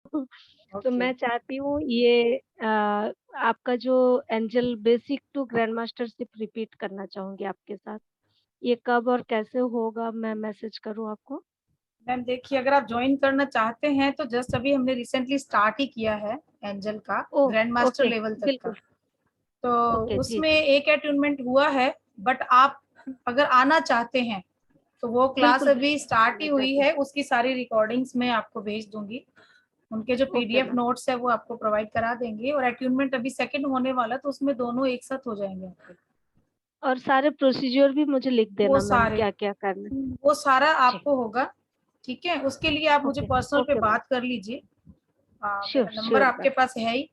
तो ओके। मैं चाहती हूँ ये आपका जो angel basic to grand mastership repeat करना चाहूँगी आपके साथ। ये कब और कैसे होगा मैं मैसेज करूँ आपको? मैम देखिए, अगर आप ज्वाइन करना चाहते हैं तो जस्ट अभी हमने रिसेंटली स्टार्ट ही किया है एंजल का, ओह! ग्रैंड मास्टर ओके, लेवल तक का। बिल्कुल। तो ओके, जी, उसमें जी। एक अटूनमेंट हुआ है, बट आप अगर आना चाहते हैं तो वो क्लास बिल्कुल, अभी बिल्कुल, मैं स्टार्ट ही आना हुई चाहती हूँ। है, उसकी सारी रिकॉर्डिंग्स मैं आपको भेज दूंगी। उनके जो ओके पीडीएफ मैम। नोट्स है वो आपको प्रोवाइड करा देंगे, और अटूनमेंट अभी सेकंड होने वाला, तो उसमें दोनों एक साथ हो जाएंगे आपके। और सारे प्रोसीजर भी मुझे लिख वो देना मैम सारे क्या-क्या करना है। वो सारा जी, आपको होगा। ठीक है, उसके लिए आप मुझे ओके, पर्सनल पे ओके मैम। बात कर लीजिए। श्योर, मेरा नंबर श्योर आपके मैम। पास है ही,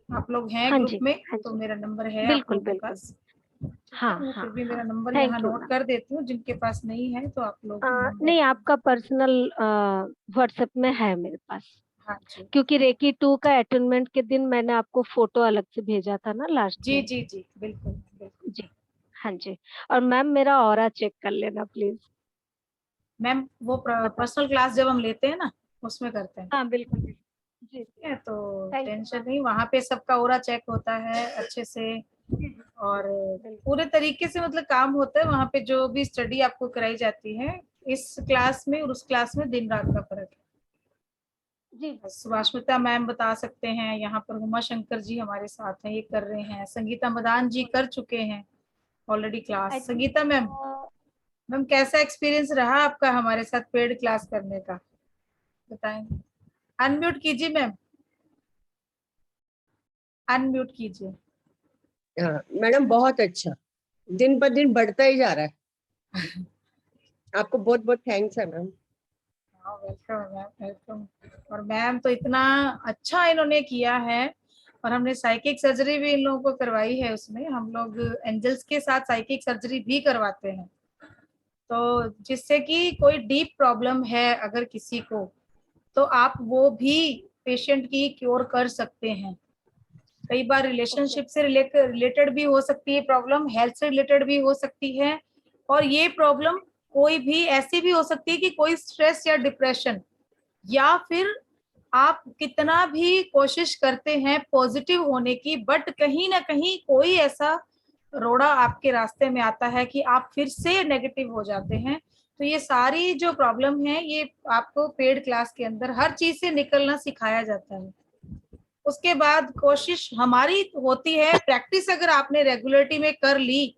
आप लोग हैं हाँ ग्रुप जी, में, हाँ तो जी। मेरा नंबर है आप बिल्कुल, लोगों के बिल्कुल। पास। ठीक हाँ, है, मैं हाँ, फिर भी मेरा हाँ। नंबर यहाँ थैंक यू नोट मैम। कर देती हूँ, जिनके पास नहीं है तो आप लोग नंबर। नहीं आपका पर्सनल व्हाट्सएप में है मेरे पास। हाँ जी। क्योंकि रेकी 2 का अटेन्मेंट के दिन मैंने आपको फ़ोटो अलग से भेजा था ना लास्ट जी में। जी जी, बिल्कुल बिल्कुल। जी, हाँ जी। और मैम मेरा ऑरा चेक कर लेना प्लीज़। मैम वो बता पर्सनल क्लास जब हम लेते हैं ना, उसमें करते हैं। हाँ, बिल्कुल, बिल्कुल। जी, जी। ठीक है, तो थैंक यू टेंशन मैम। नहीं, वहाँ पे सबका ओरा चेक होता है अच्छे से। जी, जी। और बिल्कुल। पूरे तरीके से मतलब काम होता है वहाँ पे, जो भी स्टडी आपको कराई जाती है इस क्लास में और उस क्लास में दिन रात का फर्क है। जी, जी। सुभाष्मिता मैम बता सकते हैं, यहाँ पर उमा शंकर जी हमारे साथ हैं, ये कर रहे हैं, संगीता मदान जी बिल्कुल। कर चुके हैं already I class. Think Sangeeta ma'am, ma'am कैसा एक्सपीरियंस रहा आपका हमारे साथ पेड क्लास करने का, बताएंगे? अनम्यूट कीजिए मैम, अनम्यूट कीजिए। हाँ मैडम, बहुत अच्छा, दिन पर दिन बढ़ता ही जा रहा है। आपको बहुत बहुत थैंक्स है मैम। हाँ वेलकम मैम, वेलकम। और मैम तो इतना अच्छा इन्होंने किया है, और हमने साइकिक सर्जरी भी इन लोगों को करवाई है। उसमें हम लोग एंजल्स के साथ साइकिक सर्जरी भी करवाते हैं, तो जिससे कि कोई डीप प्रॉब्लम है अगर किसी को, तो आप वो भी पेशेंट की क्योर कर सकते हैं। कई बार ओके, रिलेशनशिप से रिलेटेड भी हो सकती है प्रॉब्लम, हेल्थ से रिलेटेड भी हो सकती है, और ये प्रॉब्लम कोई भी ऐसी भी हो सकती है कि कोई स्ट्रेस या डिप्रेशन, या फिर आप कितना भी कोशिश करते हैं पॉजिटिव होने की, बट कहीं ना कहीं कोई ऐसा रोड़ा आपके रास्ते में आता है कि आप फिर से नेगेटिव हो जाते हैं। तो ये सारी जो प्रॉब्लम है, ये आपको पेड क्लास के अंदर हर चीज से निकलना सिखाया जाता है। उसके बाद कोशिश हमारी होती है, प्रैक्टिस अगर आपने रेगुलरिटी में कर ली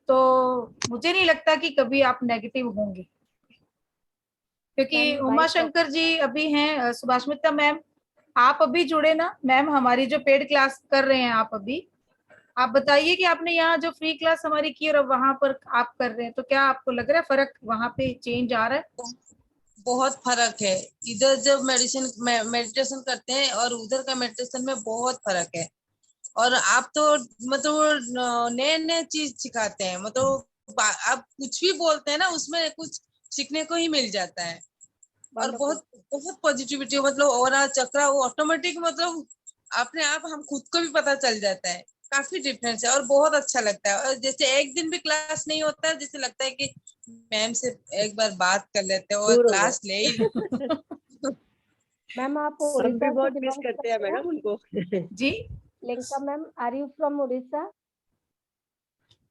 तो मुझे नहीं लगता कि कभी आप नेगेटिव होंगे। क्योंकि ma'am by Uma Shankar proxy ji अभी हैं, सुभाष्मिता मैम आप अभी जुड़े ना मैम, हमारी जो पेड क्लास कर रहे हैं आप अभी, आप बताइए कि आपने यहाँ जो फ्री क्लास हमारी की और अब वहां पर आप कर रहे हैं, तो क्या आपको लग रहा है फर्क, वहां पे चेंज आ रहा है? बहुत फर्क है। इधर जब मेडिटेशन करते हैं और उधर का मेडिटेशन में बहुत फर्क है। और आप तो मतलब नए नए चीज सिखाते हैं, मतलब आप कुछ भी बोलते हैं ना, उसमें कुछ सीखने को ही मिल जाता है। और वंडरफुल। बहुत बहुत पॉजिटिविटी, मतलब और चक्रा वो ऑटोमेटिक, मतलब अपने आप हम खुद को भी पता चल जाता है। काफी डिफरेंस है और बहुत अच्छा लगता है। और जैसे एक दिन भी क्लास नहीं होता है, जैसे लगता है कि मैम से एक बार बात कर लेते हैं और दूर हो गए। क्लास ले ही मैम आप हम भी उड़ीसा से बहुत मिस बिलॉन्ग करते हैं करते हैं? मैडम उनको। जी Lenka ma'am are you from Orissa?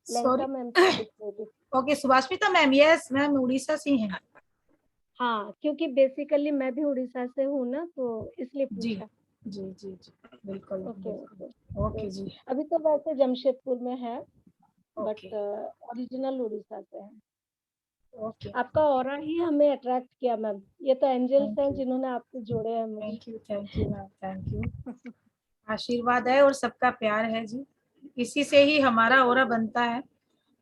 Sorry, Lenka ma'am से पूछ रही थी। Okay Subhashmita ma'am, yes ma'am Orissa से हैं। हाँ, क्योंकि बेसिकली मैं भी उड़ीसा से हूँ ना तो इसलिए जी पूछा। जी जी जी, बिल्कुल ओके, ओके, बिल्कुल, ओके गुड। जी। अभी तो वैसे जमशेदपुर में है, ओके बट ओरिजिनल उड़ीसा से है। ओके, आपका ऑरा ही हमें अट्रैक्ट किया मैम। ये तो एंजल्स थैंक हैं यू, जिन्होंने आपसे जोड़े हैं मुझे। Thank you ma'am, thank you. आशीर्वाद है और सबका प्यार है जी, इसी से ही हमारा बिल्कुल, ओरा बिल्कुल। बनता है।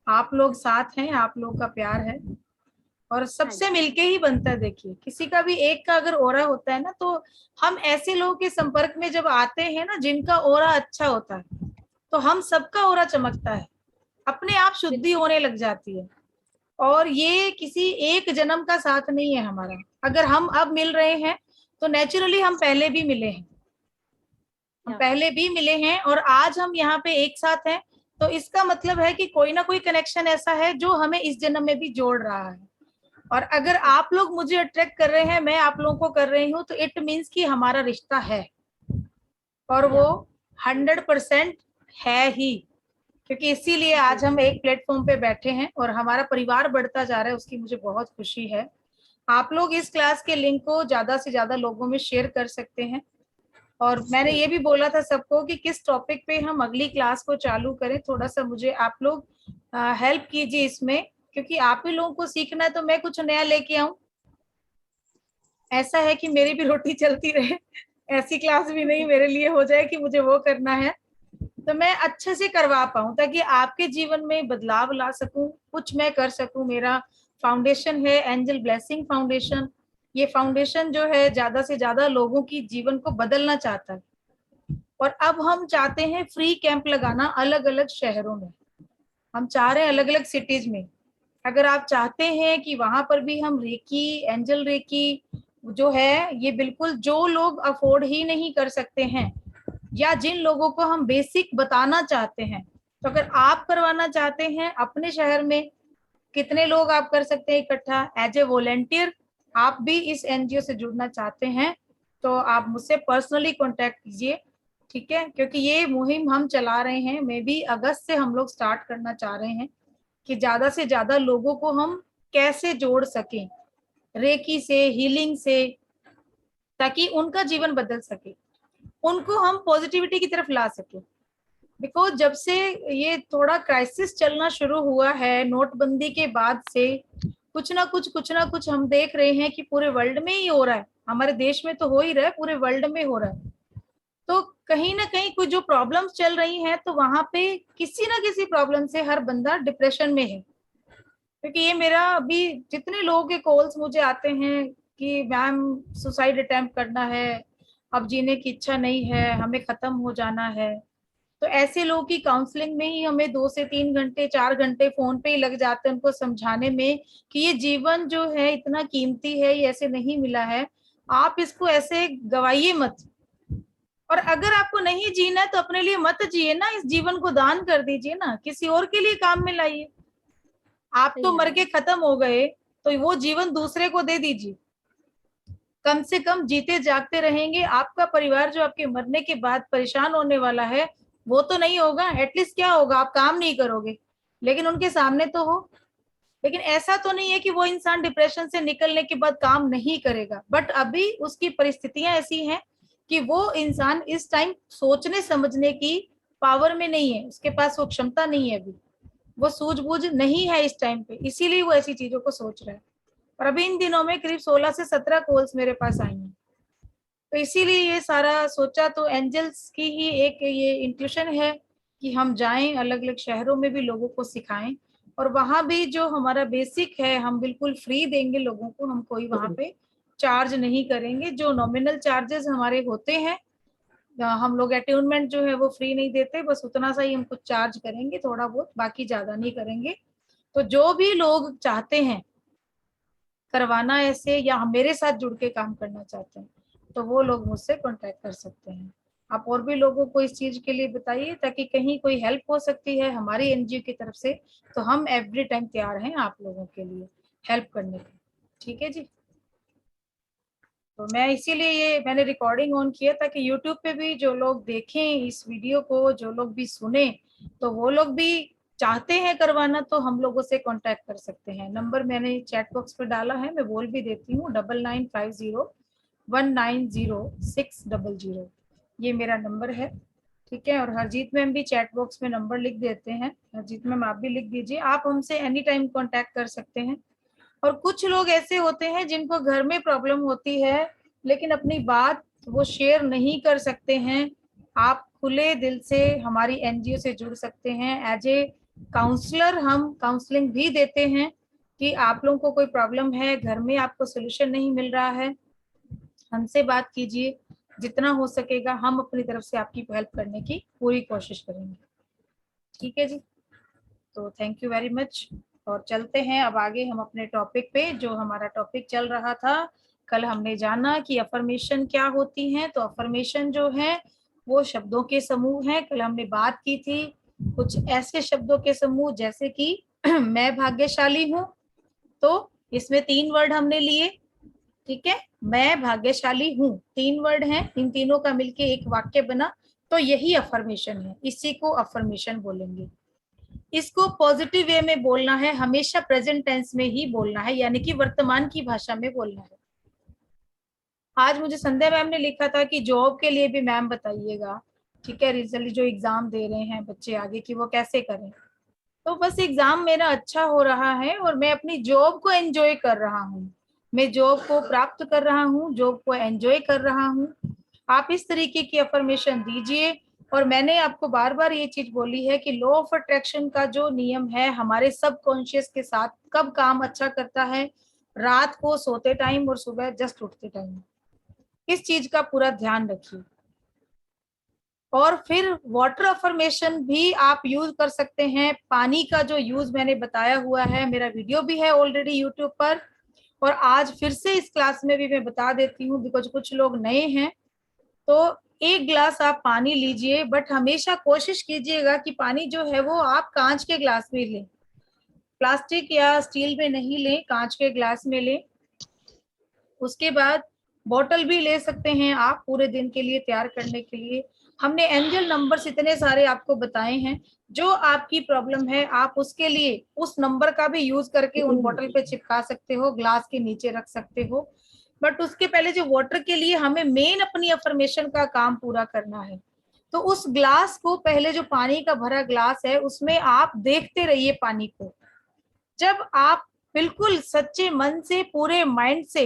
आप लोग साथ हैं, आप लोग का प्यार है, और हाँ सबसे जी, मिलके ही बनता है। देखिए किसी का भी एक का अगर ओरा होता है ना, तो हम ऐसे लोगों के संपर्क में जब आते हैं ना जिनका ओरा अच्छा होता है, तो हम सबका ओरा चमकता है, अपने आप शुद्धि बिल्कुल, होने लग जाती है। और ये किसी एक जन्म का साथ नहीं है हमारा। अगर हम अब मिल रहे हैं तो नेचुरली हम पहले भी मिले हैं, हम या पहले भी मिले हैं, और आज हम यहाँ पे एक साथ हैं। तो इसका मतलब है कि कोई ना कोई कनेक्शन ऐसा है जो हमें इस जन्म में भी जोड़ रहा है। और अगर आप लोग मुझे अट्रैक्ट कर रहे हैं, मैं आप लोगों को कर रही हूँ, तो इट मीन्स कि हमारा रिश्ता है, और वो 100% है ही, क्योंकि इसीलिए आज हम एक प्लेटफॉर्म पे बैठे हैं और हमारा परिवार बढ़ता जा रहा है, उसकी मुझे बहुत खुशी है। आप लोग इस क्लास के लिंक को ज्यादा से ज्यादा लोगों में शेयर कर सकते हैं। और मैंने ये भी बोला था सबको कि किस टॉपिक पे हम अगली क्लास को चालू करें, थोड़ा सा मुझे आप लोग हेल्प कीजिए इसमें, क्योंकि आप ही लोगों को सीखना है, तो मैं कुछ नया लेके आऊं, ऐसा है कि मेरी भी रोटी चलती रहे, ऐसी क्लास भी नहीं मेरे लिए हो जाए कि मुझे वो करना है, तो मैं अच्छे से करवा पाऊं, ताकि आपके जीवन में बदलाव ला सकूं, कुछ मैं कर सकूं। मेरा फाउंडेशन है एंजल ब्लेसिंग फाउंडेशन। ये फाउंडेशन जो है ज्यादा से ज्यादा लोगों की जीवन को बदलना चाहता है, और अब हम चाहते हैं फ्री कैंप लगाना अलग अलग शहरों में, हम चाह रहे हैं अलग अलग सिटीज में। अगर आप चाहते हैं कि वहां पर भी हम रेकी, एंजल रेकी जो है, ये बिल्कुल जो लोग अफोर्ड ही नहीं कर सकते हैं, या जिन लोगों को हम बेसिक बताना चाहते हैं, तो अगर आप करवाना चाहते हैं अपने शहर में, कितने लोग आप कर सकते हैं इकट्ठा एज ए वॉलेंटियर, आप भी इस एनजीओ से जुड़ना चाहते हैं, तो आप मुझसे पर्सनली कांटेक्ट कीजिए, ठीक है। क्योंकि ये मुहिम हम चला रहे हैं, मे बी अगस्त से हम लोग स्टार्ट करना चाह रहे हैं, कि ज्यादा से ज्यादा लोगों को हम कैसे जोड़ सकें रेकी से, हीलिंग से, ताकि उनका जीवन बदल सके, उनको हम पॉजिटिविटी की तरफ ला सके। बिकॉज जब से ये थोड़ा क्राइसिस चलना शुरू हुआ है नोटबंदी के बाद से, कुछ ना कुछ हम देख रहे हैं कि पूरे वर्ल्ड में ही हो रहा है, हमारे देश में तो हो ही रहा है, पूरे वर्ल्ड में हो रहा है। तो कहीं ना कहीं कुछ जो प्रॉब्लम्स चल रही हैं, तो वहां पे किसी ना किसी प्रॉब्लम से हर बंदा डिप्रेशन में है। क्योंकि ये मेरा अभी जितने लोगों के कॉल्स मुझे आते हैं कि मैम सुसाइड अटेम्प्ट करना है, अब जीने की इच्छा नहीं है, हमें खत्म हो जाना है, तो ऐसे लोगों की काउंसलिंग में ही हमें 2 से 3 घंटे 4 घंटे फोन पे ही लग जाते हैं उनको समझाने में कि ये जीवन जो है इतना कीमती है, ये ऐसे नहीं मिला है, आप इसको ऐसे गवाइए मत। और अगर आपको नहीं जीना है तो अपने लिए मत जिए ना, इस जीवन को दान कर दीजिए ना, किसी और के लिए काम में लाइए। आप तो मर के खत्म हो गए, तो वो जीवन दूसरे को दे दीजिए, कम से कम जीते जागते रहेंगे। आपका परिवार जो आपके मरने के बाद परेशान होने वाला है, वो तो नहीं होगा। एटलीस्ट क्या होगा, आप काम नहीं करोगे, लेकिन उनके सामने तो हो। लेकिन ऐसा तो नहीं है कि वो इंसान डिप्रेशन से निकलने के बाद काम नहीं करेगा, बट अभी उसकी परिस्थितियां ऐसी हैं कि वो इंसान इस टाइम सोचने समझने की पावर में नहीं है, उसके पास वो क्षमता नहीं है, अभी वो सूझबूझ नहीं है इस टाइम पे, इसीलिए वो ऐसी चीजों को सोच रहा है। और अभी इन दिनों में करीब 16 से 17 कॉल्स मेरे पास आई हैं, तो इसीलिए ये सारा सोचा। तो एंजल्स की ही एक ये इंट्यूशन है कि हम जाएं अलग अलग शहरों में भी लोगों को सिखाएं, और वहां भी जो हमारा बेसिक है हम बिल्कुल फ्री देंगे लोगों को, हम कोई वहां पे चार्ज नहीं करेंगे। जो नॉमिनल चार्जेस हमारे होते हैं, हम लोग अट्यूनमेंट जो है वो फ्री नहीं देते, बस उतना सा ही हम कुछ चार्ज करेंगे, थोड़ा बहुत, बाकी ज्यादा नहीं करेंगे। तो जो भी लोग चाहते हैं करवाना ऐसे, या मेरे साथ जुड़ के काम करना चाहते हैं, तो वो लोग मुझसे कांटेक्ट कर सकते हैं। आप और भी लोगों को इस चीज के लिए बताइए, ताकि कहीं कोई हेल्प हो सकती है हमारी एनजीओ की तरफ से, तो हम एवरी टाइम तैयार हैं आप लोगों के लिए हेल्प करने के। ठीक है जी। तो मैं इसीलिए ये मैंने रिकॉर्डिंग ऑन किया, ताकि यूट्यूब पे भी जो लोग देखें इस वीडियो को, जो लोग भी सुने, तो वो लोग भी चाहते हैं करवाना, तो हम लोगों से कांटेक्ट कर सकते हैं। नंबर मैंने चैट बॉक्स पे डाला है, मैं बोल भी देती हूँ, 9950190600, ये मेरा नंबर है। ठीक है। और हरजीत मैम भी चैट बॉक्स में नंबर लिख देते हैं, हरजीत मैम आप भी लिख दीजिए, आप हमसे एनी टाइम कॉन्टेक्ट कर सकते हैं। और कुछ लोग ऐसे होते हैं जिनको घर में प्रॉब्लम होती है, लेकिन अपनी बात वो शेयर नहीं कर सकते हैं, आप खुले दिल से हमारी एनजीओ से जुड़ सकते हैं। एज ए काउंसलर हम काउंसलिंग भी देते हैं, कि आप लोगों को कोई प्रॉब्लम है घर में, आपको सोल्यूशन नहीं मिल रहा है, हमसे बात कीजिए, जितना हो सकेगा हम अपनी तरफ से आपकी हेल्प करने की पूरी कोशिश करेंगे। ठीक है जी। तो थैंक यू वेरी मच। और चलते हैं अब आगे हम अपने टॉपिक पे। जो हमारा टॉपिक चल रहा था, कल हमने जाना कि अफर्मेशन क्या होती हैं। तो अफर्मेशन जो है वो शब्दों के समूह हैं। कल हमने बात की थी कुछ ऐसे शब्दों के समूह, जैसे कि मैं भाग्यशाली हूँ, तो इसमें 3 वर्ड हमने लिए, ठीक है, मैं भाग्यशाली हूँ, 3 वर्ड हैं, इन तीनों का मिलके एक वाक्य बना, तो यही अफर्मेशन है, इसी को अफर्मेशन बोलेंगे। इसको पॉजिटिव वे में बोलना है, हमेशा प्रेजेंट टेंस में ही बोलना है, यानी कि वर्तमान की भाषा में बोलना है। आज मुझे संध्या मैम ने लिखा था कि जॉब के लिए भी मैम बताइएगा, ठीक है, रिजल्ट जो एग्जाम दे रहे हैं बच्चे आगे की वो कैसे करें। तो बस एग्जाम मेरा अच्छा हो रहा है और मैं अपनी जॉब को एंजॉय कर रहा हूँ, मैं जॉब को प्राप्त कर रहा हूँ, जॉब को एंजॉय कर रहा हूँ। आप इस तरीके की अफर्मेशन दीजिए। और मैंने आपको बार बार ये चीज बोली है कि लॉ ऑफ अट्रैक्शन का जो नियम है हमारे सबकॉन्शियस के साथ कब काम अच्छा करता है, रात को सोते टाइम और सुबह जस्ट उठते टाइम। इस चीज का पूरा ध्यान रखिए। और फिर वाटर अफर्मेशन भी आप यूज कर सकते हैं। पानी का जो यूज मैंने बताया हुआ है, मेरा वीडियो भी है ऑलरेडी यूट्यूब पर, और आज फिर से इस क्लास में भी मैं बता देती हूँ बिकॉज कुछ लोग नए हैं। तो 1 गिलास आप पानी लीजिए, बट हमेशा कोशिश कीजिएगा कि पानी जो है वो आप कांच के ग्लास में लें, प्लास्टिक या स्टील में नहीं लें, कांच के ग्लास में लें। उसके बाद बॉटल भी ले सकते हैं आप पूरे दिन के लिए तैयार करने के लिए। हमने एंजल नंबर्स इतने सारे आपको बताए हैं, जो आपकी प्रॉब्लम है आप उसके लिए उस नंबर का भी यूज करके उन बॉटल पे चिपका सकते हो, ग्लास के नीचे रख सकते हो। बट उसके पहले जो वाटर के लिए हमें मेन अपनी अफर्मेशन का काम पूरा करना है, तो उस ग्लास को पहले, जो पानी का भरा ग्लास है उसमें आप देखते रहिए पानी को। जब आप बिल्कुल सच्चे मन से पूरे माइंड से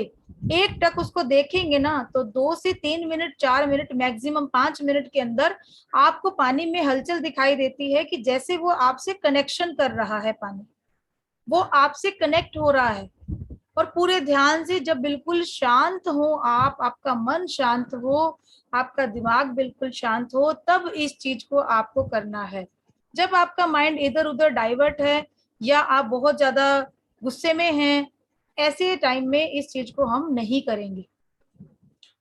एक टक उसको देखेंगे ना, तो 2 से 3 मिनट, 4 मिनट, मैक्सिमम 5 मिनट के अंदर आपको पानी में हलचल दिखाई देती है कि जैसे वो आपसे कनेक्शन कर रहा है, पानी वो आपसे कनेक्ट हो रहा है। और पूरे ध्यान से जब बिल्कुल शांत हो आप, आपका मन शांत हो, आपका दिमाग बिल्कुल शांत हो, तब इस चीज को आपको करना है। जब आपका माइंड इधर उधर डाइवर्ट है या आप बहुत ज्यादा गुस्से में हैं, ऐसे टाइम में इस चीज को हम नहीं करेंगे,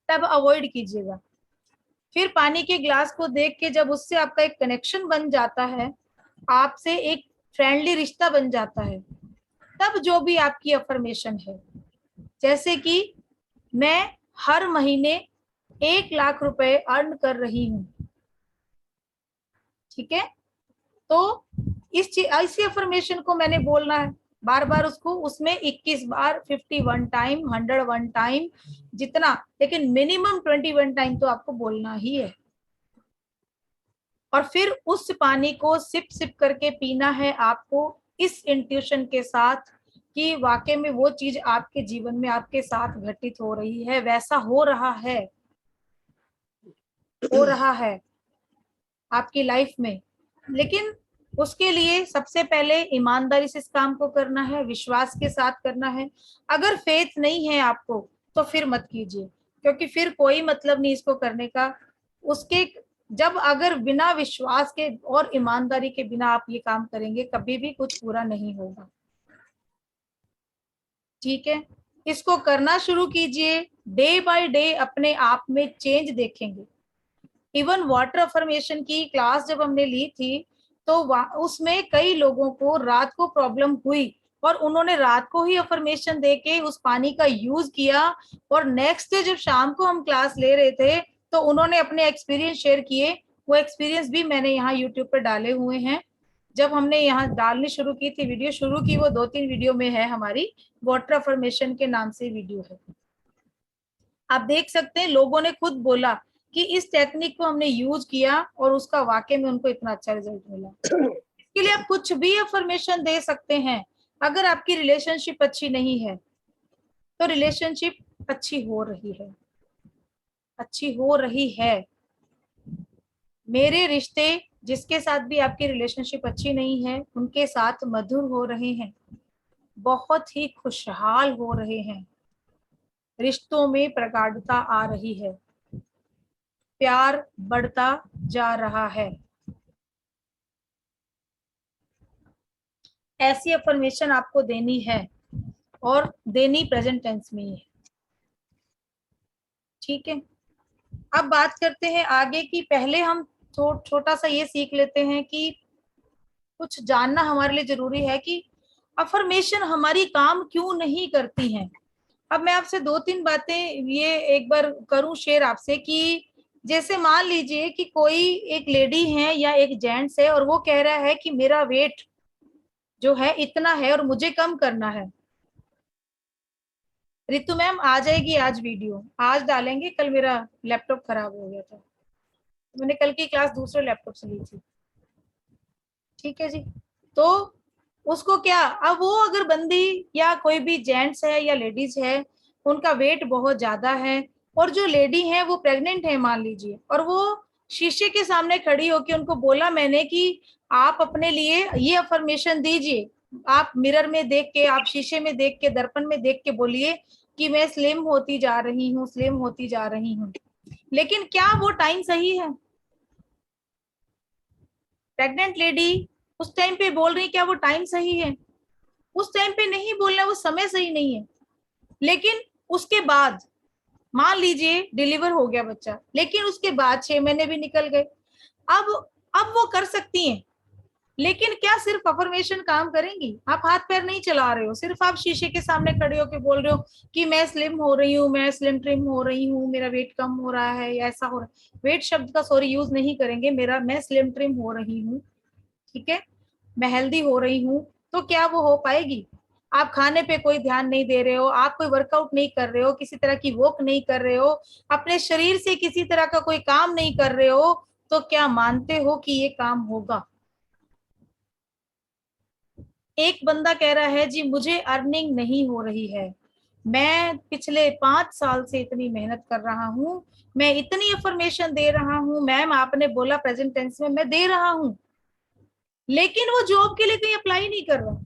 तब अवॉइड कीजिएगा। फिर पानी के ग्लास को देख के जब उससे आपका एक कनेक्शन बन जाता है, आपसे एक फ्रेंडली रिश्ता बन जाता है, तब जो भी आपकी अफर्मेशन है, जैसे कि मैं हर महीने 1 लाख रुपए अर्न कर रही हूँ, ठीक है, तो इसी अफर्मेशन को मैंने बोलना है बार बार, उसको उसमें 21 बार, 51 टाइम, 101 टाइम, जितना, लेकिन मिनिमम 21 टाइम तो आपको बोलना ही है। और फिर उस पानी को सिप सिप करके पीना है आपको, इस इंट्यूशन के साथ कि वाकई में वो चीज आपके जीवन में आपके साथ घटित हो रही है, वैसा हो रहा है आपकी लाइफ में। लेकिन उसके लिए सबसे पहले ईमानदारी से इस काम को करना है, विश्वास के साथ करना है। अगर फेथ नहीं है आपको तो फिर मत कीजिए, क्योंकि फिर कोई मतलब नहीं इसको करने का। उसके जब अगर बिना विश्वास के और ईमानदारी के बिना आप ये काम करेंगे, कभी भी कुछ पूरा नहीं होगा, ठीक है। इसको करना शुरू कीजिए, डे बाय डे अपने आप में चेंज देखेंगे। इवन वाटर अफर्मेशन की क्लास जब हमने ली थी, तो उसमें कई लोगों को रात को प्रॉब्लम हुई और उन्होंने रात को ही अफर्मेशन देके उस पानी का यूज किया, और नेक्स्ट डे जब शाम को हम क्लास ले रहे थे तो उन्होंने अपने एक्सपीरियंस शेयर किए। वो एक्सपीरियंस भी मैंने यहाँ यूट्यूब पर डाले हुए हैं। जब हमने यहाँ डालनी शुरू की थी, वीडियो शुरू की, वो 2-3 वीडियो में है, हमारी वाटर अफर्मेशन के नाम से वीडियो है, आप देख सकते हैं। लोगों ने खुद बोला कि इस टेक्निक को हमने यूज किया और उसका वाकई में उनको इतना अच्छा रिजल्ट मिला। इसके लिए आप कुछ भी अफर्मेशन दे सकते हैं। अगर आपकी रिलेशनशिप अच्छी नहीं है तो रिलेशनशिप अच्छी हो रही है। मेरे रिश्ते जिसके साथ भी आपकी रिलेशनशिप अच्छी नहीं है, उनके साथ मधुर हो रहे हैं, बहुत ही खुशहाल हो रहे हैं, रिश्तों में प्रगाढ़ता आ रही है, प्यार बढ़ता जा रहा है। ऐसी अफर्मेशन आपको देनी है और देनी प्रेजेंट टेंस में ही है, ठीक है। अब बात करते हैं आगे की। पहले हम छोटा सा ये सीख लेते हैं कि कुछ जानना हमारे लिए जरूरी है कि अफर्मेशन हमारी काम क्यों नहीं करती हैं? अब मैं आपसे 2-3 बातें ये एक बार करूं शेयर आपसे कि जैसे मान लीजिए कि कोई एक लेडी है या एक जेंट्स है और वो कह रहा है कि मेरा वेट जो है इतना है और मुझे कम करना है। रितु मैम आ जाएगी आज वीडियो, आज डालेंगे, कल मेरा लैपटॉप खराब हो गया था, मैंने कल की क्लास दूसरे लैपटॉप से ली थी। ठीक है जी। तो उसको क्या, अब वो अगर बंदी या कोई भी जेंट्स है या लेडीज है, उनका वेट बहुत ज्यादा है और जो लेडी है वो प्रेग्नेंट है मान लीजिए, और वो शीशे के सामने खड़ी होकर उनको बोला मैंने कि आप अपने लिए ये अफर्मेशन दीजिए, आप मिरर में देख के, आप शीशे में देख के, दर्पण में देख के बोलिए कि मैं स्लिम होती जा रही हूँ, स्लिम होती जा रही हूँ। लेकिन क्या वो टाइम सही है? प्रेग्नेंट लेडी उस टाइम पे बोल रही, क्या वो टाइम सही है? उस टाइम पे नहीं बोलना, वो समय सही नहीं है। लेकिन उसके बाद मान लीजिए डिलीवर हो गया बच्चा, लेकिन उसके बाद 6 महीने भी निकल गए, अब वो कर सकती हैं। लेकिन क्या सिर्फ अफर्मेशन काम करेंगी? आप हाथ पैर नहीं चला रहे हो, सिर्फ आप शीशे के सामने खड़े होकर बोल रहे हो कि मैं स्लिम हो रही हूँ, मैं स्लिम ट्रिम हो रही हूँ, मेरा वेट कम हो रहा है या ऐसा हो रहा है। वेट शब्द का सॉरी यूज नहीं करेंगे, मेरा मैं स्लिम ट्रिम हो रही हूँ, ठीक है, मैं हेल्दी हो रही हूँ, तो क्या वो हो पाएगी? आप खाने पे कोई ध्यान नहीं दे रहे हो, आप कोई वर्कआउट नहीं कर रहे हो, किसी तरह की वॉक नहीं कर रहे हो, अपने शरीर से किसी तरह का कोई काम नहीं कर रहे हो, तो क्या मानते हो कि ये काम होगा? एक बंदा कह रहा है जी मुझे अर्निंग नहीं हो रही है, मैं पिछले 5 साल से इतनी मेहनत कर रहा हूँ, मैं इतनी इंफॉर्मेशन दे रहा हूँ, मैम आपने बोला प्रेजेंट टेंस में, मैं दे रहा हूँ, लेकिन वो जॉब के लिए कहीं अप्लाई नहीं कर रहा,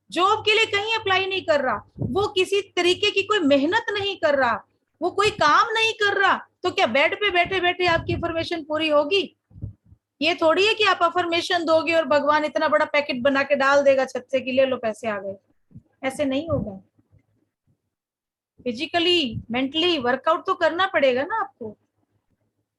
जॉब के लिए कहीं अप्लाई नहीं कर रहा, वो किसी तरीके की कोई मेहनत नहीं कर रहा, वो कोई काम नहीं कर रहा, तो क्या बेड पे बैठे बैठे आपकी इंफॉर्मेशन पूरी होगी? ये थोड़ी है कि आप अफर्मेशन दोगे और भगवान इतना बड़ा पैकेट बना के डाल देगा छत से कि ले लो पैसे आ गए, ऐसे नहीं होगा। फिजिकली मेंटली वर्कआउट तो करना पड़ेगा ना आपको।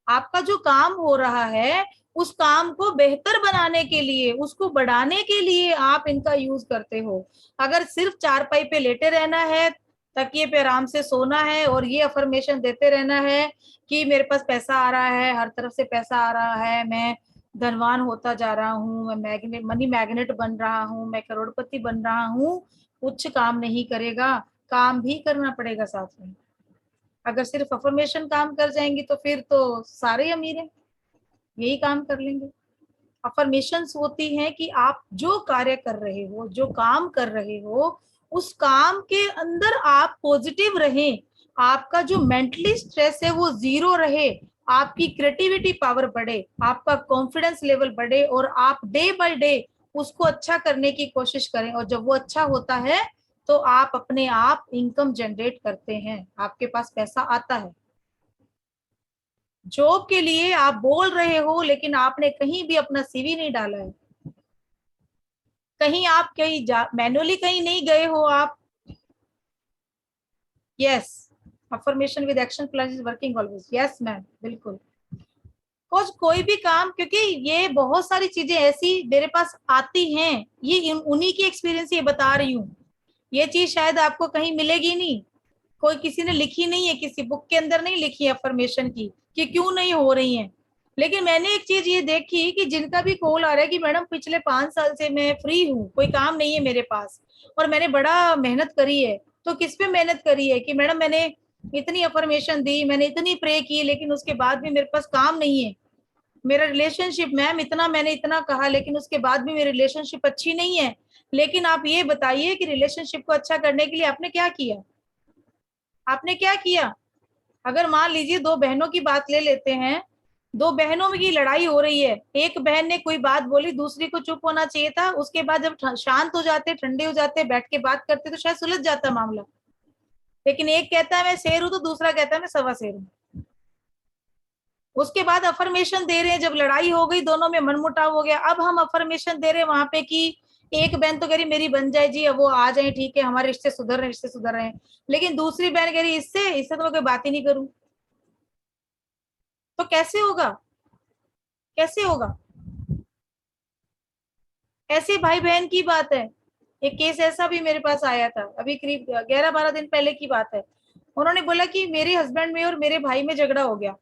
आपका जो काम हो रहा है उस काम को बेहतर बनाने के लिए, उसको बढ़ाने के लिए आप इनका यूज करते हो। अगर सिर्फ चारपाई पे लेटे रहना है, तकिए पे आराम से सोना है और ये अफर्मेशन देते रहना है कि मेरे पास पैसा आ रहा है, हर तरफ से पैसा आ रहा है, मैं धनवान होता जा रहा हूँ, मैं मैग्नेट मनी मैग्नेट बन रहा हूँ, मैं करोड़पति बन रहा हूँ, कुछ काम नहीं करेगा, काम भी करना पड़ेगा साथ में। अगर सिर्फ अफर्मेशन काम कर जाएंगी तो फिर तो सारे अमीर हैं, यही काम कर लेंगे। अफर्मेशंस होती हैं कि आप जो कार्य कर रहे हो, जो काम कर रहे हो, उस काम के अंदर आप पॉजिटिव रहें, आपका जो मेंटली स्ट्रेस है वो जीरो रहे, आपकी क्रिएटिविटी पावर बढ़े, आपका कॉन्फिडेंस लेवल बढ़े और आप डे बाय डे उसको अच्छा करने की कोशिश करें। और जब वो अच्छा होता है तो आप अपने आप इनकम जनरेट करते हैं, आपके पास पैसा आता है। जॉब के लिए आप बोल रहे हो लेकिन आपने कहीं भी अपना सीवी नहीं डाला है, कहीं आप कहीं मैनुअली कहीं नहीं गए हो आप। Yes, affirmation with action plus is working always. Yes ma'am, बिल्कुल। कोई भी काम, क्योंकि ये बहुत सारी चीजें ऐसी मेरे पास आती हैं, ये उन्हीं की एक्सपीरियंस ये बता रही हूँ, ये चीज शायद आपको कहीं मिलेगी नहीं, कोई किसी ने लिखी नहीं है, किसी बुक के अंदर नहीं लिखी है अफर्मेशन की कि क्यों नहीं हो रही है। लेकिन मैंने एक चीज ये देखी कि जिनका भी कॉल आ रहा है कि मैडम पिछले 5 साल से मैं फ्री हूँ, कोई काम नहीं है मेरे पास और मैंने बड़ा मेहनत करी है, तो किस पे मेहनत करी है कि मैडम मैंने इतनी अफर्मेशन दी, मैंने इतनी प्रे की, लेकिन उसके बाद भी मेरे पास काम नहीं है। मेरा रिलेशनशिप मैम इतना, मैंने इतना कहा लेकिन उसके बाद भी मेरी रिलेशनशिप अच्छी नहीं है। लेकिन आप ये बताइए कि रिलेशनशिप को अच्छा करने के लिए आपने क्या किया? आपने क्या किया? अगर मान लीजिए दो बहनों की बात ले लेते हैं, दो बहनों में की लड़ाई हो रही है, एक बहन ने कोई बात बोली, दूसरी को चुप होना चाहिए था, उसके बाद जब शांत हो जाते, ठंडे हो जाते, बैठ के बात करते तो शायद सुलझ जाता मामला। लेकिन एक कहता है मैं शेर हूं तो दूसरा कहता है मैं सवा शेर हूं। उसके बाद अफर्मेशन दे रहे हैं, जब लड़ाई हो गई, दोनों में मनमुटाव हो गया, अब हम अफर्मेशन दे रहे हैं वहां पे कि एक बहन तो कह रही मेरी बन जाए जी, अब वो आ जाए, ठीक है हमारे रिश्ते सुधर रहे, रिश्ते सुधर रहे हैं, लेकिन दूसरी बहन कह रही इससे इससे तो मैं कोई बात ही नहीं करूं। तो कैसे होगा? कैसे होगा? ऐसे भाई बहन की बात है। एक केस ऐसा भी मेरे पास आया था, अभी करीब 11-12 दिन पहले की बात है। उन्होंने बोला कि मेरे हस्बैंड में और मेरे भाई में झगड़ा हो गया,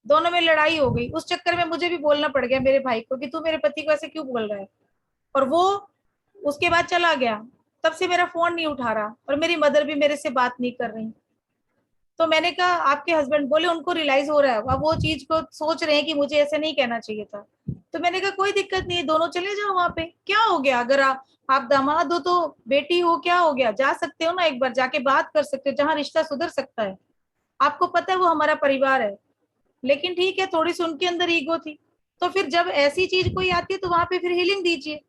दोनों में लड़ाई हो गई। उस चक्कर में मुझे भी बोलना पड़ गया मेरे भाई को कि तू मेरे पति को ऐसे क्यों बोल रहा है। और वो उसके बाद चला गया, तब से मेरा फोन नहीं उठा रहा और मेरी मदर भी मेरे से बात नहीं कर रही। तो मैंने कहा आपके हस्बैंड, बोले उनको रियलाइज हो रहा है, अब वो चीज को सोच रहे हैं कि मुझे ऐसे नहीं कहना चाहिए था। तो मैंने कहा कोई दिक्कत नहीं है, दोनों चले जाओ वहां पे, क्या हो गया, अगर आप दामाद हो तो बेटी हो, क्या हो गया, जा सकते हो ना, एक बार जाके बात कर सकते हो, जहाँ रिश्ता सुधर सकता है। आपको पता है वो हमारा परिवार है। लेकिन ठीक है, थोड़ी सी उनके अंदर ईगो थी। तो फिर जब ऐसी चीज कोई आती है तो वहां पे फिर हीलिंग दीजिए,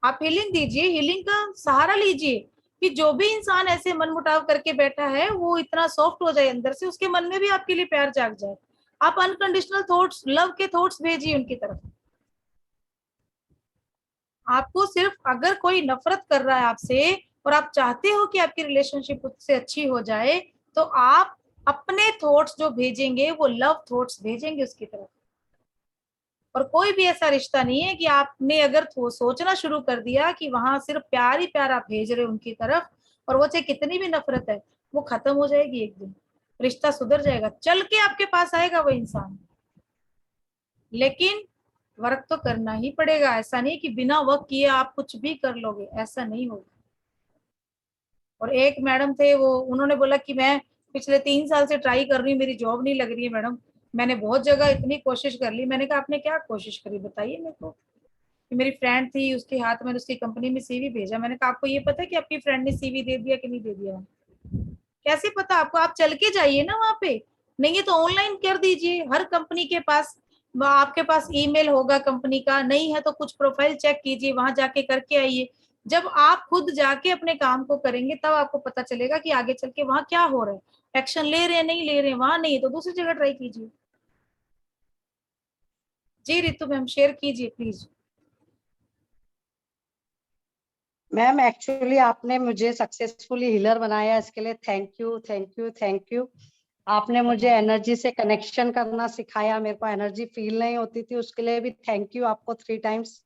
आप हीलिंग दीजिए, हीलिंग का सहारा लीजिए कि जो भी इंसान ऐसे मन मुटाव करके बैठा है वो इतना सॉफ्ट हो जाए अंदर से, उसके मन में भी आपके लिए प्यार जाग जाए। आप अनकंडीशनल थॉट्स, लव के थॉट्स भेजिए उनकी तरफ। आपको सिर्फ अगर कोई नफरत कर रहा है आपसे और आप चाहते हो कि आपकी रिलेशनशिप उससे अच्छी हो जाए, तो आप अपने थॉट्स जो भेजेंगे वो लव थॉट्स भेजेंगे उसकी तरफ। और कोई भी ऐसा रिश्ता नहीं है कि आपने अगर सोचना शुरू कर दिया कि वहां सिर्फ प्यार ही प्यार आप भेज रहे हो उनकी तरफ, और वो चाहे कितनी भी नफरत है, वो खत्म हो जाएगी एक दिन, रिश्ता सुधर जाएगा, चल के आपके पास आएगा वो इंसान। लेकिन वर्क तो करना ही पड़ेगा, ऐसा नहीं कि बिना वर्क किए आप कुछ भी कर लोगे, ऐसा नहीं होगा। और एक मैडम थे, वो उन्होंने बोला कि मैं पिछले 3 साल से ट्राई कर रही हूँ, मेरी जॉब नहीं लग रही है मैडम, मैंने बहुत जगह इतनी कोशिश कर ली। मैंने कहा आपने क्या कोशिश करी बताइए मेरे को। कि मेरी फ्रेंड थी, उसके हाथ में उसकी कंपनी में सीवी भेजा। मैंने कहा आपको ये पता है कि आपकी फ्रेंड ने सीवी दे दिया कि नहीं दे दिया? कैसे पता आपको? आप चल के जाइए ना वहां पे, नहीं है तो ऑनलाइन कर दीजिए। हर कंपनी के पास, आपके पास ईमेल होगा कंपनी का, नहीं है तो कुछ प्रोफाइल चेक कीजिए, वहां जाके करके आइए। जब आप खुद जाके अपने काम को करेंगे तब आपको पता चलेगा कि आगे चल के वहां क्या हो रहा है, एक्शन ले रहे हैं नहीं ले रहे हैं। वहां नहीं है तो दूसरी जगह ट्राई कीजिए। जी रितु मैम, शेयर कीजिए प्लीज। मैम एक्चुअली आपने मुझे सक्सेसफुली हीलर बनाया, इसके लिए thank you thank you thank you. आपने मुझे एनर्जी से कनेक्शन करना सिखाया, मेरे को एनर्जी फील नहीं होती थी, उसके लिए भी थैंक यू आपको 3 टाइम्स।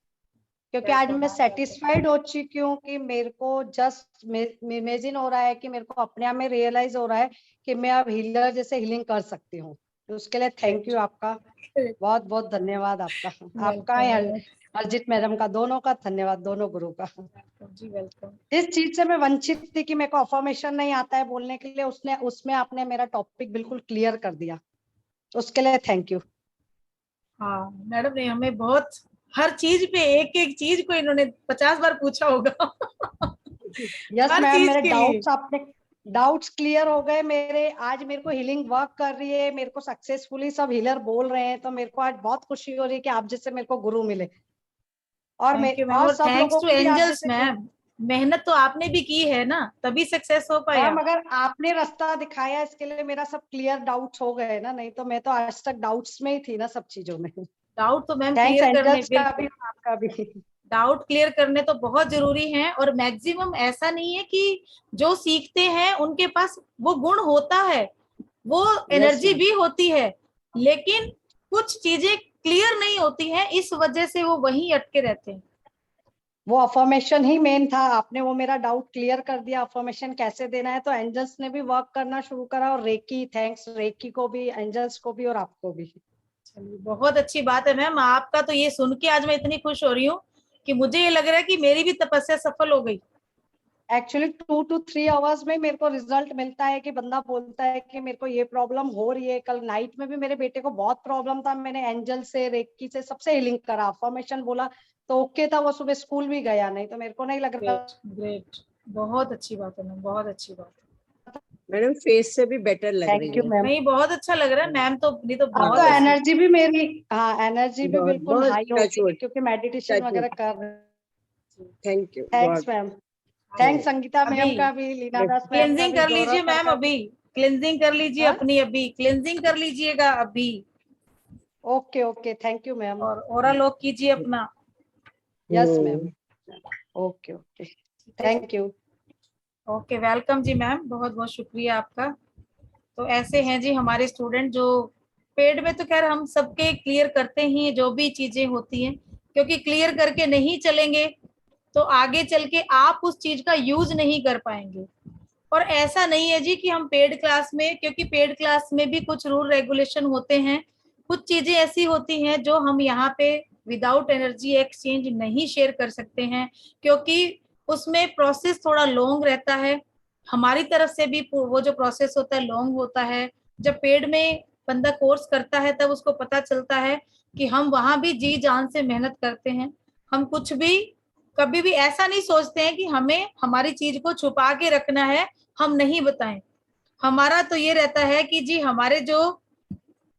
क्योंकि आज मैं सेटिस्फाइड हो चुकी हूँ कि मेरे को जस्ट इमेजिन हो रहा है कि मेरे को अपने आप में रियलाइज हो रहा है कि मैं अब हीलर जैसे हीलिंग कर सकती हूँ। तो उसके लिए थैंक यू आपका, बहुत बहुत धन्यवाद आपका। आपका अर्जित मैडम का, दोनों का धन्यवाद, दोनों गुरु का। जी वेलकम। जिस चीज से मैं वंचित थी कि मेरे को अफर्मेशन नहीं आता है बोलने के लिए, उसमें आपने मेरा टॉपिक बिल्कुल क्लियर कर दिया, उसके लिए थैंक यू। हाँ मैडम ने हमें बहुत, हर चीज पे एक एक चीज को इन्होंने 50 बार पूछा होगा। यस हर मैम, चीज मेरे के लिए। डाउट्स क्लियर हो गए मेरे। आज मेरे को हीलिंग वर्क कर रही है, मेरे को सक्सेसफुली सब हीलर बोल रहे हैं, तो मेरे को आज बहुत खुशी हो रही है कि आप जैसे मेरे को गुरु मिले। और थैंक यू मैम, और और सब थैंक्स लोगों टू को भी आप एंजल्स जैसे मैम। मेहनत तो आपने भी की है ना, तभी सक्सेस हो पाया। मैम, अगर आपने रास्ता दिखाया इसके लिए मेरा सब क्लियर डाउट्स हो गए ना, नहीं तो मैं तो आज तक डाउट्स में ही थी ना सब चीजों में। डाउट तो मैम थैंक्स क्लियर करने, एंजल्स का भी बिल्कुल और आपका भी। डाउट क्लियर करने तो बहुत जरूरी है। और मैक्सिमम ऐसा नहीं है कि जो सीखते हैं उनके पास वो गुण होता है, वो यस एनर्जी मैम, भी होती है, लेकिन कुछ चीजें क्लियर नहीं होती हैं, इस वजह से वो वहीं अटके रहते हैं। वो अफर्मेशन ही मेन था, आपने वो मेरा डाउट क्लियर कर दिया अफर्मेशन कैसे देना है। तो एंजल्स ने भी वर्क करना शुरू करा, और रेकी, थैंक्स रेकी को भी, एंजल्स को भी और आपको भी। चलिए बहुत अच्छी बात है मैम, आपका तो ये सुन के आज मैं इतनी खुश हो रही हूँ कि मुझे ये लग रहा है कि मेरी भी तपस्या सफल हो गई। एक्चुअली 2 to 3 आवर्स में मेरे को रिजल्ट मिलता है कि बंदा बोलता है कि मेरे को ये प्रॉब्लम हो रही है। कल नाइट में भी मेरे बेटे को बहुत प्रॉब्लम था, मैंने एंजल से, रेकी से, सबसे हीलिंग करा, अफर्मेशन बोला तो ओके था, वो सुबह स्कूल भी गया नहीं। तो मेरे को नहीं लग रहा। ग्रेट ग्रेट, बहुत अच्छी बात है मैम, बहुत अच्छी बात है। मैडम फेस से भी बेटर लग थैंक रही यू है। मैम। नहीं बहुत अच्छा लग रहा है मैम, तो नहीं तो अब बहुत तो अच्छी। एनर्जी भी मेरी, हाँ एनर्जी भी बहुत बिल्कुल बहुत हाई हो टच गई वुड, है, क्योंकि मेडिटेशन टच वगैरह वुड। कर रहे। Thank you thanks God. Ma'am, thanks Sangeeta अभी मैम का भी, लीना दास मैम का क्लेंजिंग भी, कर गौरव लीजिए सर मैम, का भी। अभी क्लेंजिंग कर लीजिए हाँ, अपनी, अभी क्लेंजिंग कर लीजिएगा अभी। Okay okay, thank you ma'am. और ओरल लॉक कीजिए अपना। यस मैम, ओके ओके, ठीक है जी, thank you. Okay welcome ji ma'am, बहुत बहुत शुक्रिया आपका। तो ऐसे हैं जी हमारे स्टूडेंट, जो पेड में तो खैर हम सबके क्लियर करते ही हैं जो भी चीजें होती हैं, क्योंकि क्लियर करके नहीं चलेंगे तो आगे चल के आप उस चीज का यूज नहीं कर पाएंगे। और ऐसा नहीं है जी कि हम पेड क्लास में, क्योंकि पेड क्लास में भी कुछ रूल रेगुलेशन होते हैं, कुछ चीजें ऐसी होती हैं जो हम यहाँ पे विदाउट एनर्जी एक्सचेंज नहीं शेयर कर सकते हैं, क्योंकि उसमें प्रोसेस थोड़ा लॉन्ग रहता है। हमारी तरफ से भी वो जो प्रोसेस होता है लॉन्ग होता है। जब पेड में बंदा कोर्स करता है तब उसको पता चलता है कि हम वहां भी जी जान से मेहनत करते हैं। हम कुछ भी कभी भी ऐसा नहीं सोचते हैं कि हमें हमारी चीज को छुपा के रखना है, हम नहीं बताएं। हमारा तो ये रहता है कि जी हमारे जो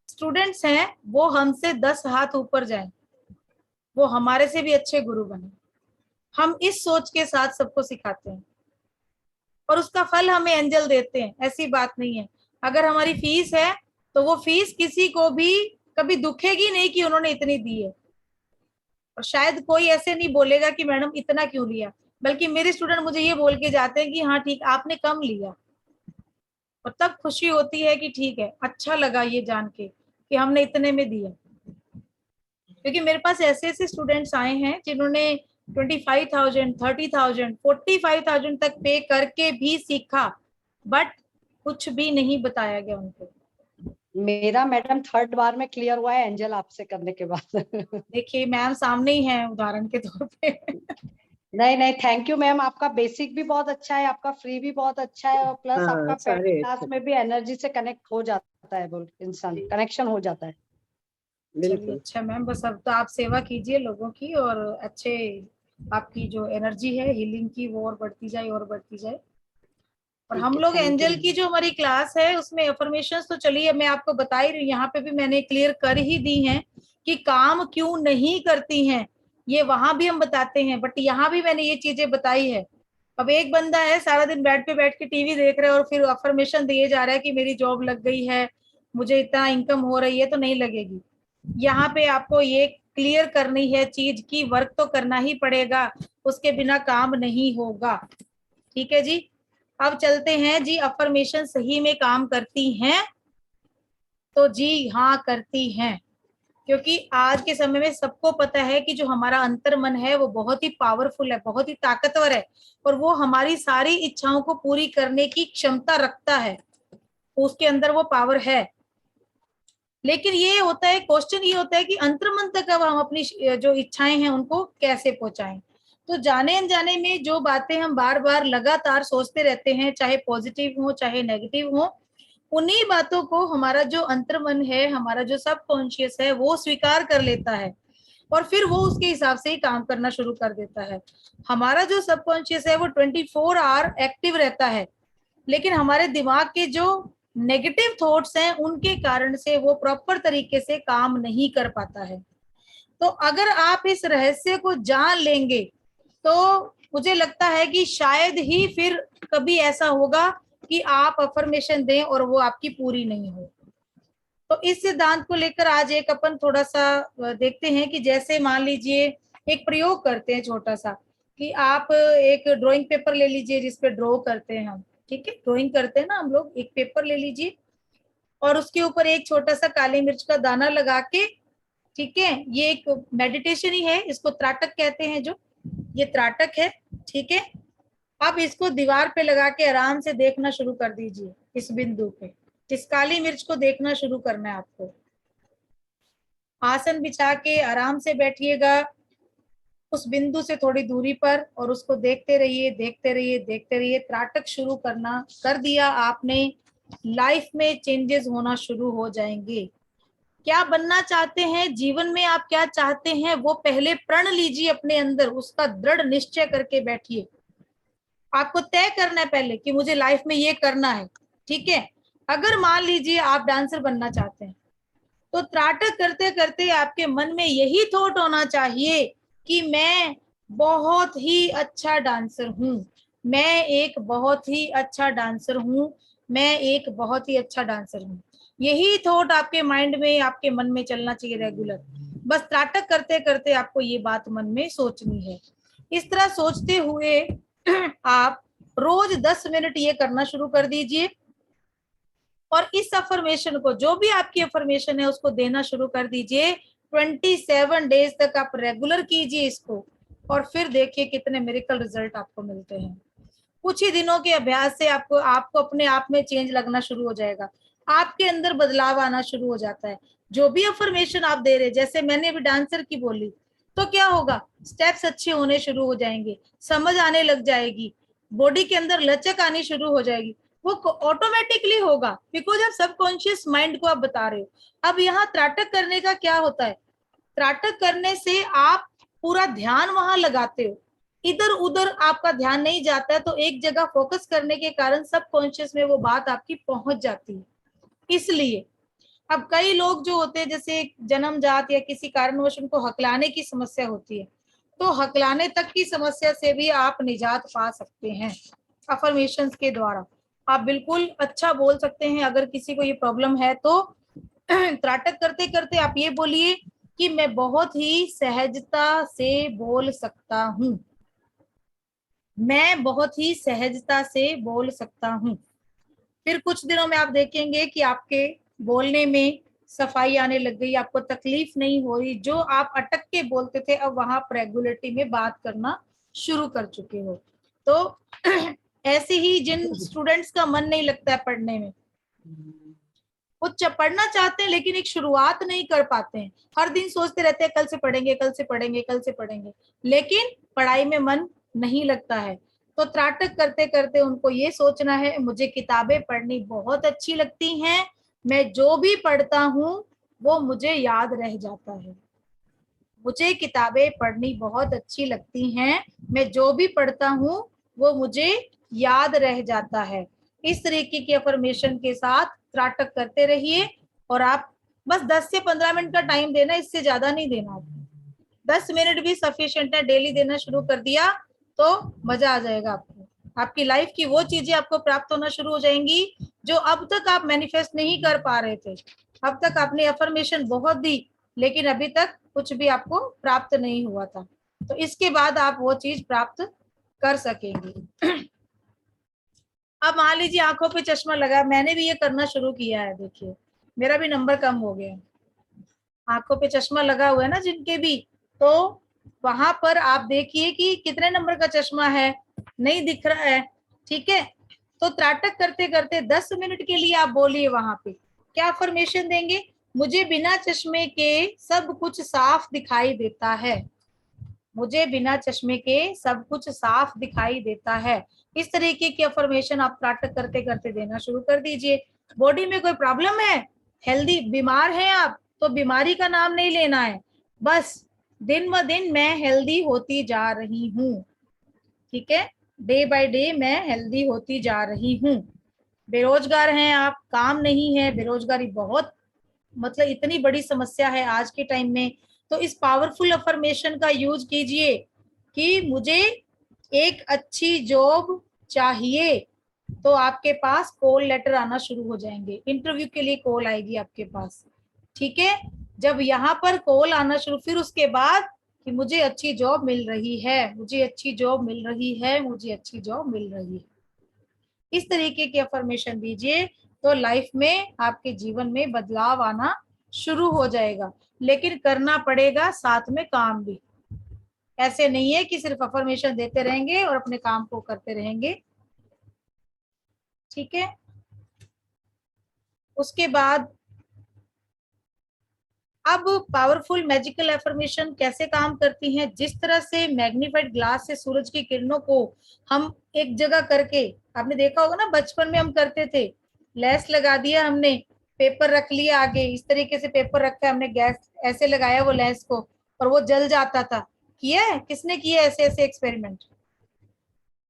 स्टूडेंट्स हैं वो हमसे 10 हाथ ऊपर जाएं, वो हमारे से भी अच्छे गुरु बने। हम इस सोच के साथ सबको सिखाते हैं और उसका फल हमें एंजल देते हैं, ऐसी बात नहीं है। अगर हमारी फीस है तो वो फीस किसी को भी कभी दुखेगी नहीं कि उन्होंने इतनी दी है, और शायद कोई ऐसे नहीं बोलेगा कि मैडम इतना क्यों लिया, बल्कि मेरे स्टूडेंट मुझे ये बोल के जाते हैं कि हाँ ठीक आपने कम लिया, और तब खुशी होती है कि ठीक है, अच्छा लगा ये जान के कि हमने इतने में दिया। क्योंकि मेरे पास ऐसे ऐसे स्टूडेंट्स आए हैं जिन्होंने 25,000, 30,000, 45,000 तक पे करके भी सीखा, बट कुछ भी नहीं बताया गया उनको। मेरा मैडम 3rd बार में क्लियर हुआ है एंजल आपसे करने के बाद। देखिए मैम सामने ही है उदाहरण के तौर पे। नहीं नहीं, थैंक यू मैम। आपका बेसिक भी बहुत अच्छा है, आपका फ्री भी बहुत अच्छा है, और प्लस हाँ, आपका पेड सारे क्लास अच्छे। में भी एनर्जी से कनेक्ट हो जाता है, बोल इंसान कनेक्शन हो जाता है। चलिए बिल्कुल। अच्छा मैम, बस अब तो आप सेवा कीजिए लोगों की, और अच्छे आपकी जो एनर्जी है हीलिंग की वो और बढ़ती जाए और बढ़ती जाए। और ठीक हम है, लोग thank you, एंजल की जो हमारी क्लास है उसमें अफर्मेशंस तो चलिए मैं आपको बता ही रही हूँ, यहाँ पे भी मैंने क्लियर कर ही दी हैं कि काम क्यों नहीं करती हैं, ये वहां भी हम बताते हैं, बट यहाँ भी मैंने ये चीजें बताई है। अब एक बंदा है सारा दिन बेड पे बैठ के टीवी देख रहा है और फिर अफर्मेशन दिए जा रहा है कि मेरी जॉब लग गई है, मुझे इतना इनकम हो रही है, तो नहीं लगेगी। यहाँ पे आपको ये क्लियर करनी है चीज की वर्क तो करना ही पड़ेगा, उसके बिना काम नहीं होगा। ठीक है जी, अब चलते हैं जी, अफर्मेशन सही में काम करती हैं? तो जी हाँ करती हैं, क्योंकि आज के समय में सबको पता है कि जो हमारा अंतर मन है वो बहुत ही पावरफुल है, बहुत ही ताकतवर है, और वो हमारी सारी इच्छाओं को पूरी करने की क्षमता रखता है, उसके अंदर वो पावर है। लेकिन ये होता है, क्वेश्चन ये होता है कि अंतर्मन तक अब हम अपनी जो इच्छाएं हैं उनको कैसे पहुंचाएं। तो जाने अनजाने में जो बातें हम बार बार लगातार सोचते रहते हैं, चाहे पॉजिटिव हो चाहे नेगेटिव हो, उन्हीं बातों को हमारा जो अंतर्मन है, हमारा जो सबकॉन्शियस है वो स्वीकार कर लेता है, और फिर वो उसके हिसाब से ही काम करना शुरू कर देता है। हमारा जो सबकॉन्शियस है वो 24 आवर एक्टिव रहता है, लेकिन हमारे दिमाग के जो नेगेटिव थॉट्स हैं उनके कारण से वो प्रॉपर तरीके से काम नहीं कर पाता है। तो अगर आप इस रहस्य को जान लेंगे तो मुझे लगता है कि शायद ही फिर कभी ऐसा होगा कि आप अफर्मेशन दें और वो आपकी पूरी नहीं हो। तो इस सिद्धांत को लेकर आज एक अपन थोड़ा सा देखते हैं कि जैसे मान लीजिए एक प्रयोग करते हैं छोटा सा, कि आप एक ड्राइंग पेपर ले लीजिए जिसपे ड्रॉ करते हैं हम, ठीक है, ड्राइंग करते हैं ना हम लोग, एक पेपर ले लीजिए और उसके ऊपर एक छोटा सा काली मिर्च का दाना लगा के, ठीक है, ये एक मेडिटेशन ही है, इसको त्राटक कहते हैं, जो ये त्राटक है, ठीक है। अब इसको दीवार पे लगा के आराम से देखना शुरू कर दीजिए, इस बिंदु पे इस काली मिर्च को देखना शुरू करना है आपको। आसन बिछा के आराम से बैठिएगा उस बिंदु से थोड़ी दूरी पर, और उसको देखते रहिए देखते रहिए देखते रहिए। त्राटक शुरू करना कर दिया आपने, लाइफ में चेंजेस होना शुरू हो जाएंगे। क्या बनना चाहते हैं जीवन में, आप क्या चाहते हैं वो पहले प्रण लीजिए अपने अंदर, उसका दृढ़ निश्चय करके बैठिए। आपको तय करना है पहले कि मुझे लाइफ में ये करना है, ठीक है। अगर मान लीजिए आप डांसर बनना चाहते हैं तो त्राटक करते करते आपके मन में यही थॉट होना चाहिए कि मैं बहुत ही अच्छा डांसर हूँ, मैं एक बहुत ही अच्छा डांसर हूँ, मैं एक बहुत ही अच्छा डांसर हूँ। यही थॉट आपके माइंड में, आपके मन में चलना चाहिए रेगुलर। बस त्राटक करते करते आपको ये बात मन में सोचनी है। इस तरह सोचते हुए आप रोज 10 मिनट ये करना शुरू कर दीजिए, और इस अफर्मेशन को, जो भी आपकी अफर्मेशन है उसको देना शुरू कर दीजिए। 27 डेज तक आप रेगुलर कीजिए इसको, और फिर देखिए कितने मिरेकल रिजल्ट आपको मिलते हैं। कुछ ही दिनों के अभ्यास से आपको अपने आप में चेंज लगना शुरू हो जाएगा, आपके अंदर बदलाव आना शुरू हो जाता है। जो भी अफर्मेशन आप दे रहे, जैसे मैंने अभी डांसर की बोली, तो क्या होगा, स्टेप्स अच्छे होने शुरू हो जाएंगे, समझ आने लग जाएगी, बॉडी के अंदर लचक आनी शुरू हो जाएगी। वो ऑटोमेटिकली होगा, बिकॉज आप सबकॉन्शियस माइंड को आप बता रहे हो। अब यहाँ त्राटक करने का क्या होता है, त्राटक करने से आप पूरा ध्यान वहां लगाते हो, इधर उधर आपका ध्यान नहीं जाता है, तो एक जगह फोकस करने के कारण सबकॉन्शियस में वो बात आपकी पहुंच जाती है। इसलिए अब कई लोग जो होते हैं, जैसे जन्मजात या किसी कारणवश उनको हकलाने की समस्या होती है, तो हकलाने तक की समस्या से भी आप निजात पा सकते हैं अफर्मेशंस के द्वारा। आप बिल्कुल अच्छा बोल सकते हैं। अगर किसी को ये प्रॉब्लम है तो त्राटक करते करते आप ये बोलिए कि मैं बहुत ही सहजता से बोल सकता हूँ, मैं बहुत ही सहजता से बोल सकता हूँ। फिर कुछ दिनों में आप देखेंगे कि आपके बोलने में सफाई आने लग गई, आपको तकलीफ नहीं हो रही, जो आप अटक के बोलते थे अब वहां आप रेगुलरिटी में बात करना शुरू कर चुके हो। तो ऐसे ही जिन स्टूडेंट्स का मन नहीं लगता है पढ़ने में, वो पढ़ना चाहते हैं लेकिन एक शुरुआत नहीं कर पाते हैं, हर दिन सोचते रहते हैं कल से पढ़ेंगे, कल से पढ़ेंगे, कल से पढ़ेंगे, लेकिन पढ़ाई में मन नहीं लगता है। तो त्राटक करते करते उनको ये सोचना है, मुझे किताबें पढ़नी बहुत अच्छी लगती हैं, मैं जो भी पढ़ता हूँ वो मुझे याद रह जाता है, मुझे किताबें पढ़नी बहुत अच्छी लगती हैं, मैं जो भी पढ़ता हूँ वो मुझे याद रह जाता है। इस तरीके की अफर्मेशन के साथ त्राटक करते रहिए, और आप बस 10 से 15 मिनट का टाइम देना, इससे ज्यादा नहीं देना। 10 मिनट भी सफिशिएंट है, डेली देना शुरू कर दिया तो मजा आ जाएगा आपको। आपकी लाइफ की वो चीजें आपको प्राप्त होना शुरू हो जाएंगी जो अब तक आप मैनिफेस्ट नहीं कर पा रहे थे। अब तक आपने अफर्मेशन बहुत दी लेकिन अभी तक कुछ भी आपको प्राप्त नहीं हुआ था, तो इसके बाद आप वो चीज प्राप्त कर सकेंगे। अब मान लीजिए आंखों पे चश्मा लगा, मैंने भी ये करना शुरू किया है, देखिए मेरा भी नंबर कम हो गया। आंखों पे चश्मा लगा हुआ है ना जिनके भी, तो वहां पर आप देखिए कि कितने नंबर का चश्मा है, नहीं दिख रहा है, ठीक है। तो त्राटक करते करते 10 मिनट के लिए आप बोलिए वहां पे, क्या अफर्मेशन देंगे, मुझे बिना चश्मे के सब कुछ साफ दिखाई देता है, मुझे बिना चश्मे के सब कुछ साफ दिखाई देता है। इस तरीके की अफर्मेशन आप त्राटक करते करते देना शुरू कर दीजिए। बॉडी में कोई प्रॉब्लम है, हेल्दी बीमार है आप, तो बीमारी का नाम नहीं लेना है, बस दिन ब दिन मैं हेल्दी होती जा रही हूँ, ठीक है, डे बाय डे मैं हेल्दी होती जा रही हूँ। बेरोजगार हैं आप, काम नहीं है, बेरोजगारी बहुत मतलब इतनी बड़ी समस्या है आज के टाइम में, तो इस पावरफुल अफर्मेशन का यूज कीजिए कि मुझे एक अच्छी जॉब चाहिए, तो आपके पास कॉल लेटर आना शुरू हो जाएंगे, इंटरव्यू के लिए कॉल आएगी आपके पास, ठीक है। जब यहाँ पर कॉल आना शुरू, फिर उसके बाद कि मुझे अच्छी जॉब मिल रही है, मुझे अच्छी जॉब मिल रही है, मुझे अच्छी जॉब मिल रही है, इस तरीके की अफर्मेशन दीजिए, तो लाइफ में आपके जीवन में बदलाव आना शुरू हो जाएगा। लेकिन करना पड़ेगा साथ में काम भी, ऐसे नहीं है कि सिर्फ अफर्मेशन देते रहेंगे और अपने काम को करते रहेंगे, ठीक है। उसके बाद अब पावरफुल मैजिकल एफर्मेशन कैसे काम करती हैं, जिस तरह से मैग्नीफाइड ग्लास से सूरज की किरणों को हम एक जगह करके, आपने देखा होगा ना बचपन में हम करते थे, लेस लगा दिया हमने, पेपर रख लिया आगे, इस तरीके से पेपर रखा हमने, गैस ऐसे लगाया वो लेस को और वो जल जाता था, किया है किसने किया ऐसे ऐसे एक्सपेरिमेंट,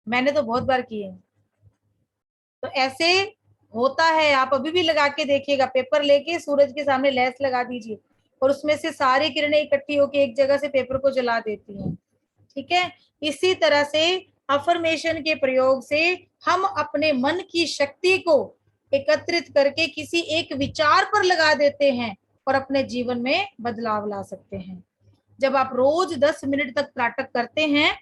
मैंने तो बहुत बार किए हैं। तो ऐसे होता है, आप अभी भी लगा के देखिएगा, पेपर लेके सूरज के सामने लेस लगा दीजिए और उसमें से सारी किरणें इकट्ठी होकर एक जगह से पेपर को जला देती हैं, ठीक है। इसी तरह से अफर्मेशन के प्रयोग से हम अपने मन की शक्ति को एकत्रित करके किसी एक विचार पर लगा देते हैं और अपने जीवन में बदलाव ला सकते हैं। जब आप रोज 10 मिनट तक त्राटक करते हैं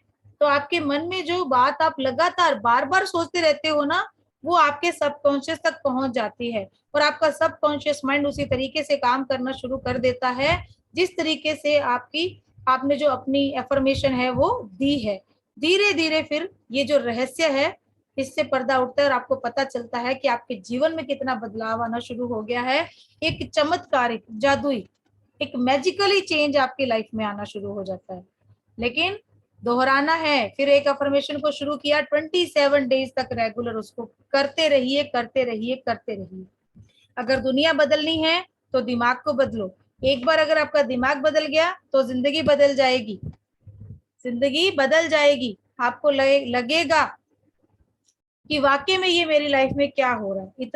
तो आपके मन में जो बात आप लगातार बार बार सोचते रहते हो ना, वो आपके सबकॉन्शियस तक पहुंच जाती है और आपका सबकॉन्शियस माइंड उसी तरीके से काम करना शुरू कर देता है जिस तरीके से आपने जो अपनी एफर्मेशन है वो दी है, धीरे धीरे फिर ये जो रहस्य है इससे पर्दा उठता है और आपको पता चलता है कि आपके जीवन में कितना बदलाव आना शुरू हो गया है। एक चमत्कारिक, जादुई, एक मैजिकली चेंज आपकी लाइफ में आना शुरू हो जाता है। लेकिन दोहराना है, फिर एक अफर्मेशन को शुरू किया, 27 डेज तक रेगुलर उसको करते रहिए, करते रहिए, करते रहिए। अगर दुनिया बदलनी है तो दिमाग को बदलो। एक बार अगर आपका दिमाग बदल गया तो जिंदगी बदल जाएगी, जिंदगी बदल जाएगी। आपको लगेगा कि वाकई में ये मेरी लाइफ में क्या हो रहा है। इतना